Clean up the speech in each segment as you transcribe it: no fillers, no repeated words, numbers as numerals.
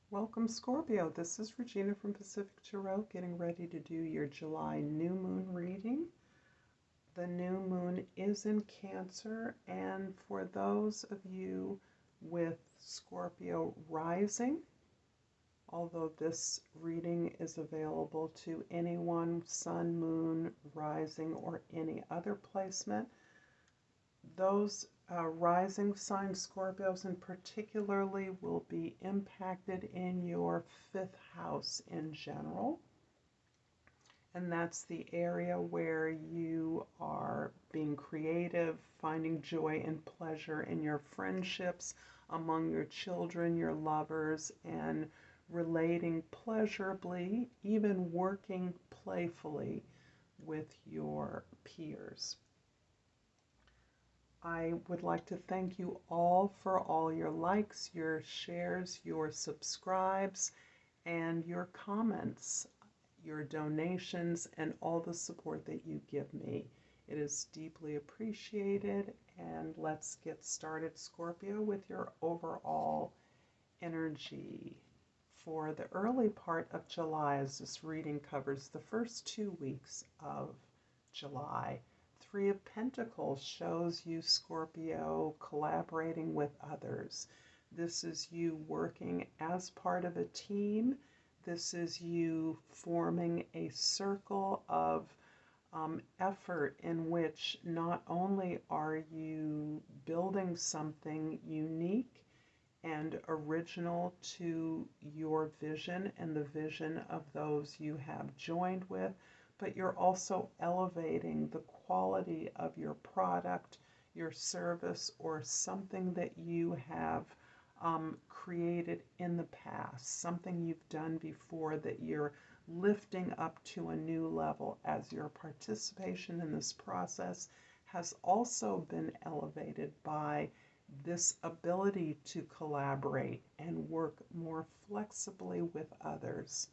Welcome, Scorpio. This is Regina from Pacific Tarot, getting ready to do your July new moon reading. The new moon is in Cancer, and for those of you with Scorpio rising, although this reading is available to anyone, sun, moon, rising, or any other placement, those rising sign Scorpios in particularly will be impacted in your fifth house in general. And that's the area where you are being creative, finding joy and pleasure in your friendships, among your children, your lovers, and relating pleasurably, even working playfully with your peers. I would like to thank you all for all your likes, your shares, your subscribes, and your comments, your donations, and all the support that you give me. It is deeply appreciated. And let's get started, Scorpio, with your overall energy for the early part of July, as this reading covers the first 2 weeks of July. Three of Pentacles shows you, Scorpio, collaborating with others. This is you working as part of a team. This is you forming a circle of effort in which not only are you building something unique and original to your vision and the vision of those you have joined with, but you're also elevating the quality of your product, your service, or something that you have created in the past, something you've done before that you're lifting up to a new level as your participation in this process has also been elevated by this ability to collaborate and work more flexibly with others.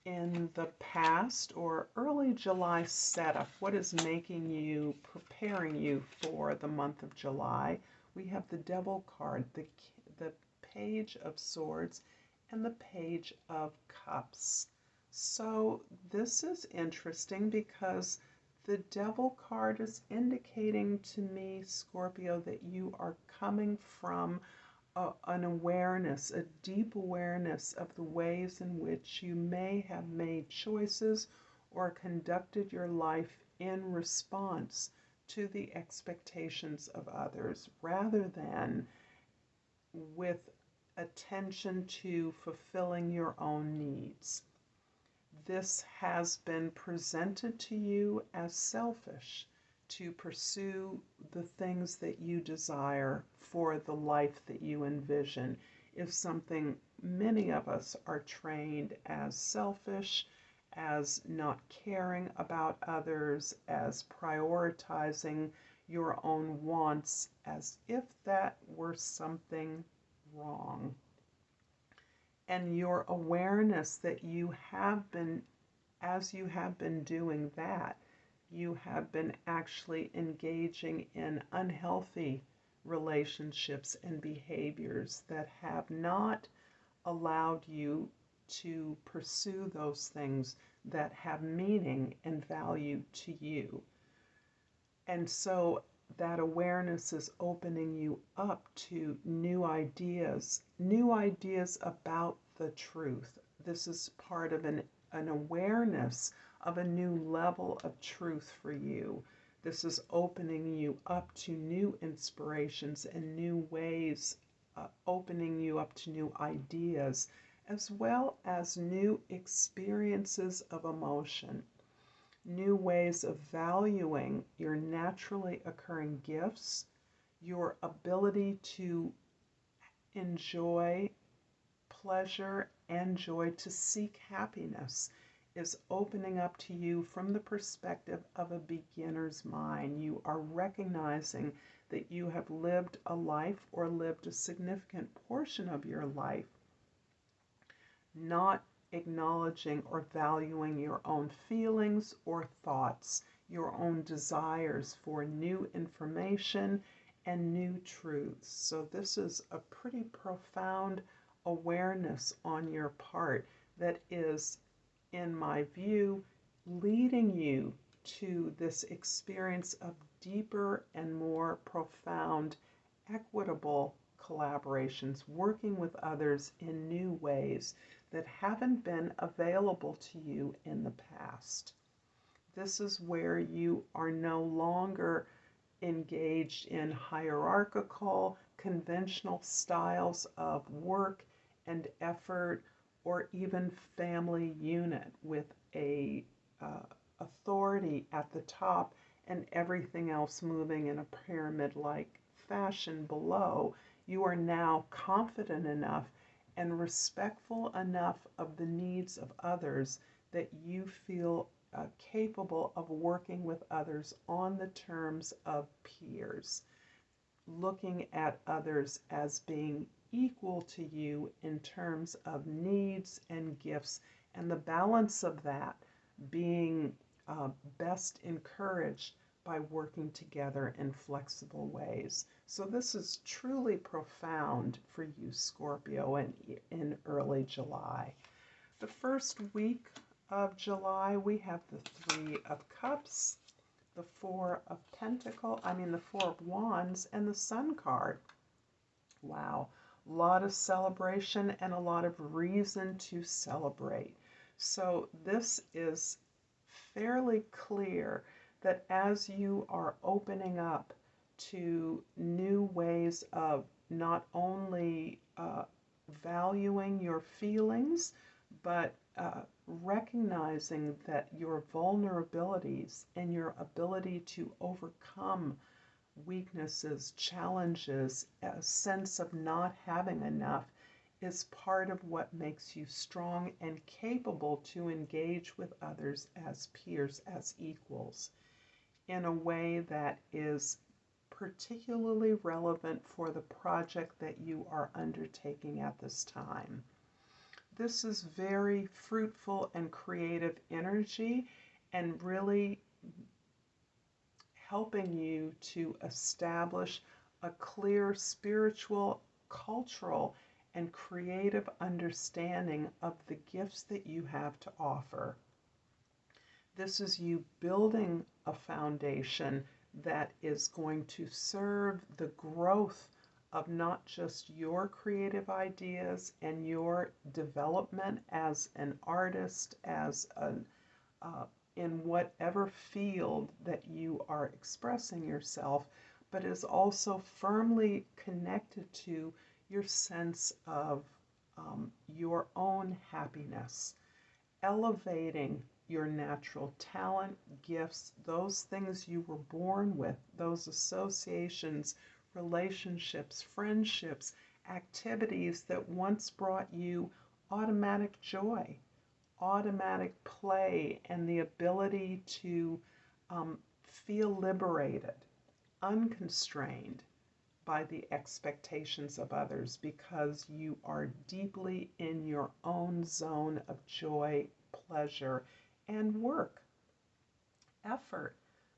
In the past or early July setup, what is making you, preparing you for the month of July? We have the Devil card, the Page of Swords, and the Page of Cups. So this is interesting because the Devil card is indicating to me, Scorpio, that you are coming from an awareness, a deep awareness of the ways in which you may have made choices or conducted your life in response to the expectations of others, rather than with attention to fulfilling your own needs. This has been presented to you as selfish, to pursue the things that you desire for the life that you envision, is something many of us are trained as selfish, as not caring about others, as prioritizing your own wants, as if that were something wrong. And your awareness that you have been, as you have been doing that, you have been actually engaging in unhealthy relationships and behaviors that have not allowed you to pursue those things that have meaning and value to you. And so that awareness is opening you up to new ideas about the truth. This is part of an awareness of a new level of truth for you. This is opening you up to new inspirations and new ways, opening you up to new ideas, as well as new experiences of emotion, new ways of valuing your naturally occurring gifts, your ability to enjoy pleasure and joy, to seek happiness, is opening up to you from the perspective of a beginner's mind. You are recognizing that you have lived a life or lived a significant portion of your life not acknowledging or valuing your own feelings or thoughts, your own desires for new information and new truths. So this is a pretty profound awareness on your part that is, in my view, leading you to this experience of deeper and more profound, equitable collaborations, working with others in new ways that haven't been available to you in the past. This is where you are no longer engaged in hierarchical, conventional styles of work and effort, or even family unit with a authority at the top and everything else moving in a pyramid-like fashion below. You are now confident enough and respectful enough of the needs of others that you feel capable of working with others on the terms of peers, looking at others as being equal to you in terms of needs and gifts, and the balance of that being best encouraged by working together in flexible ways. So this is truly profound for you, Scorpio, in early July. The first week of July, we have the Three of Cups, the Four of the Four of Wands, and the Sun card. Wow, a lot of celebration and a lot of reason to celebrate. So this is fairly clear that as you are opening up to new ways of not only valuing your feelings, but recognizing that your vulnerabilities and your ability to overcome weaknesses, challenges, a sense of not having enough is part of what makes you strong and capable to engage with others as peers, as equals, in a way that is particularly relevant for the project that you are undertaking at this time. This is very fruitful and creative energy, and really helping you to establish a clear spiritual, cultural, and creative understanding of the gifts that you have to offer. This is you building a foundation that is going to serve the growth of not just your creative ideas and your development as an artist, as in whatever field that you are expressing yourself, but is also firmly connected to your sense of your own happiness, elevating your natural talent, gifts, those things you were born with, those associations, relationships, friendships, activities that once brought you automatic joy, automatic play, and the ability to feel liberated, unconstrained by the expectations of others, because you are deeply in your own zone of joy, pleasure, and work, effort.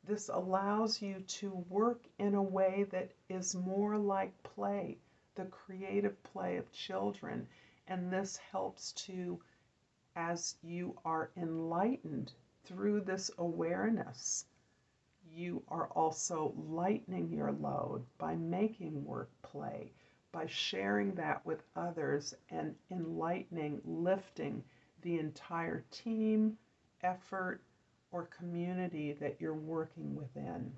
This allows you to work in a way that is more like play, the creative play of children. And this helps to, as you are enlightened through this awareness, you are also lightening your load by making work play, by sharing that with others and enlightening, lifting the entire team, effort, or community that you're working within.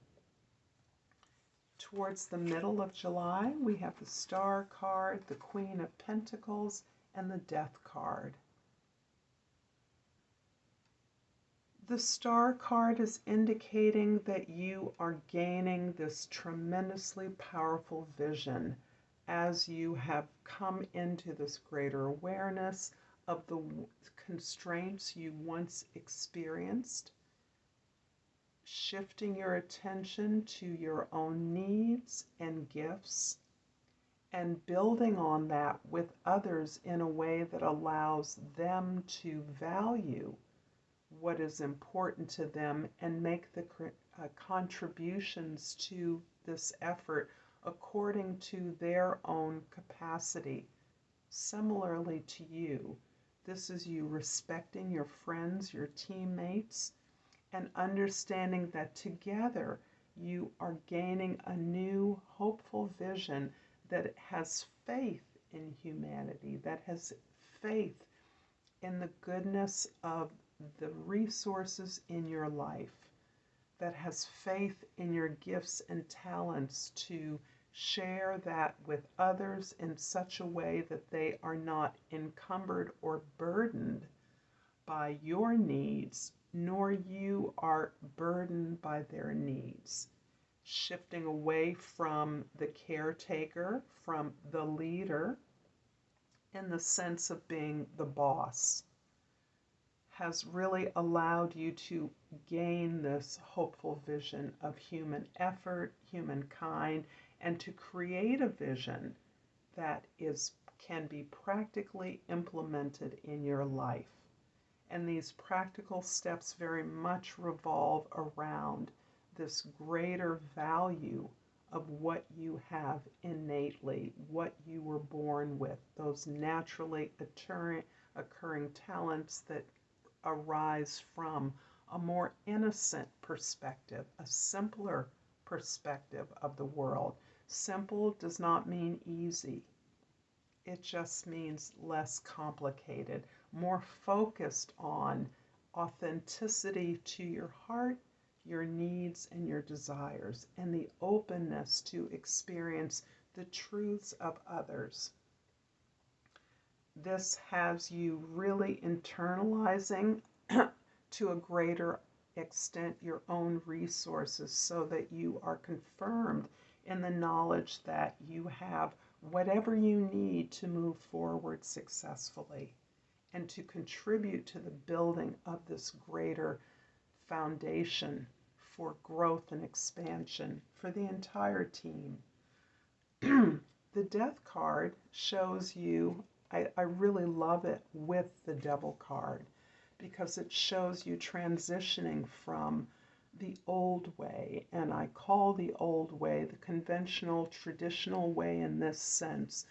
Towards the middle of July, we have the Star card, the Queen of Pentacles, and the Death card. The Star card is indicating that you are gaining this tremendously powerful vision as you have come into this greater awareness of the constraints you once experienced, shifting your attention to your own needs and gifts, and building on that with others in a way that allows them to value what is important to them and make the contributions to this effort according to their own capacity, similarly to you. This is you respecting your friends, your teammates, and understanding that together you are gaining a new hopeful vision that has faith in humanity, that has faith in the goodness of the resources in your life, that has faith in your gifts and talents to share that with others in such a way that they are not encumbered or burdened by your needs, nor you are burdened by their needs. Shifting away from the caretaker, from the leader, in the sense of being the boss, has really allowed you to gain this hopeful vision of human effort, humankind, and to create a vision that can be practically implemented in your life. And these practical steps very much revolve around this greater value of what you have innately, what you were born with, those naturally occurring talents that arise from a more innocent perspective, a simpler perspective of the world. Simple does not mean easy. It just means less complicated, more focused on authenticity to your heart, your needs, and your desires, and the openness to experience the truths of others. This has you really internalizing to a greater extent your own resources so that you are confirmed in the knowledge that you have whatever you need to move forward successfully and to contribute to the building of this greater foundation for growth and expansion for the entire team. The Death card shows you, I really love it with the Devil card, because it shows you transitioning from the old way, and I call the old way the conventional, traditional way in this sense,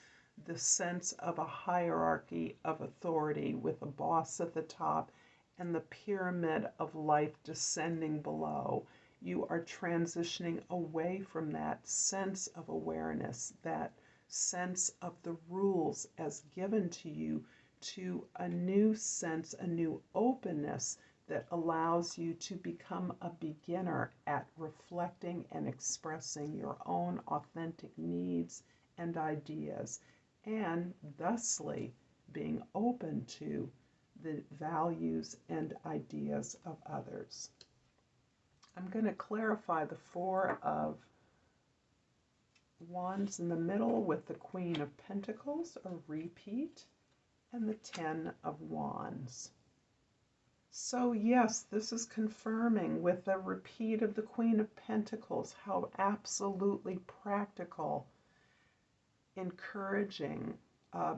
the sense of a hierarchy of authority with a boss at the top and the pyramid of life descending below. You are transitioning away from that sense of awareness, that sense of the rules as given to you, to a new sense, a new openness that allows you to become a beginner at reflecting and expressing your own authentic needs and ideas, and thusly being open to the values and ideas of others. I'm going to clarify the Four of Wands in the middle with the Queen of Pentacles, a repeat, and the Ten of Wands. So yes, this is confirming with a repeat of the Queen of Pentacles how absolutely practical, encouraging,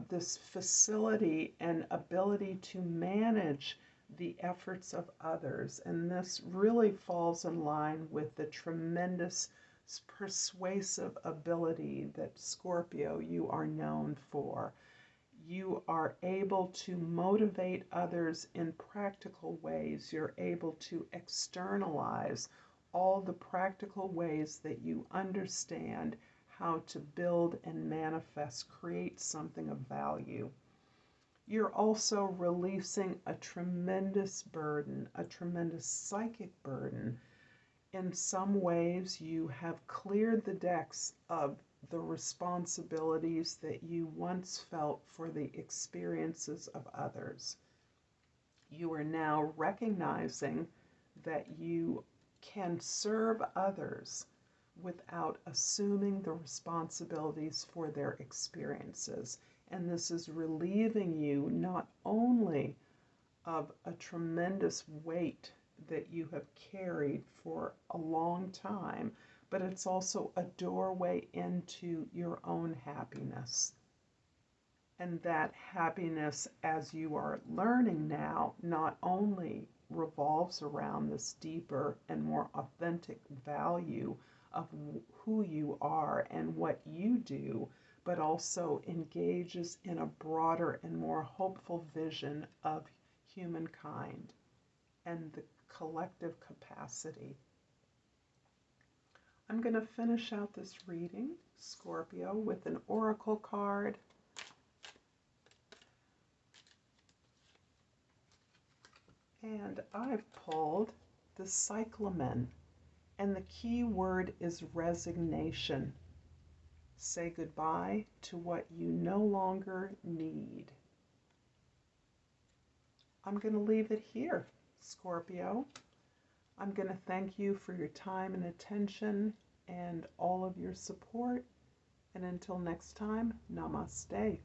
this facility and ability to manage the efforts of others. And this really falls in line with the tremendous persuasive ability that Scorpio, you are known for. You are able to motivate others in practical ways. You're able to externalize all the practical ways that you understand how to build and manifest, create something of value. You're also releasing a tremendous burden, a tremendous psychic burden. In some ways, you have cleared the decks of the responsibilities that you once felt for the experiences of others. You are now recognizing that you can serve others without assuming the responsibilities for their experiences. And this is relieving you not only of a tremendous weight that you have carried for a long time, but it's also a doorway into your own happiness. And that happiness, as you are learning now, not only revolves around this deeper and more authentic value of who you are and what you do, but also engages in a broader and more hopeful vision of humankind and the collective capacity. I'm going to finish out this reading, Scorpio, with an oracle card. And I've pulled the cyclamen, and the key word is resignation. Say goodbye to what you no longer need. I'm going to leave it here, Scorpio. I'm going to thank you for your time and attention and all of your support. And until next time, Namaste.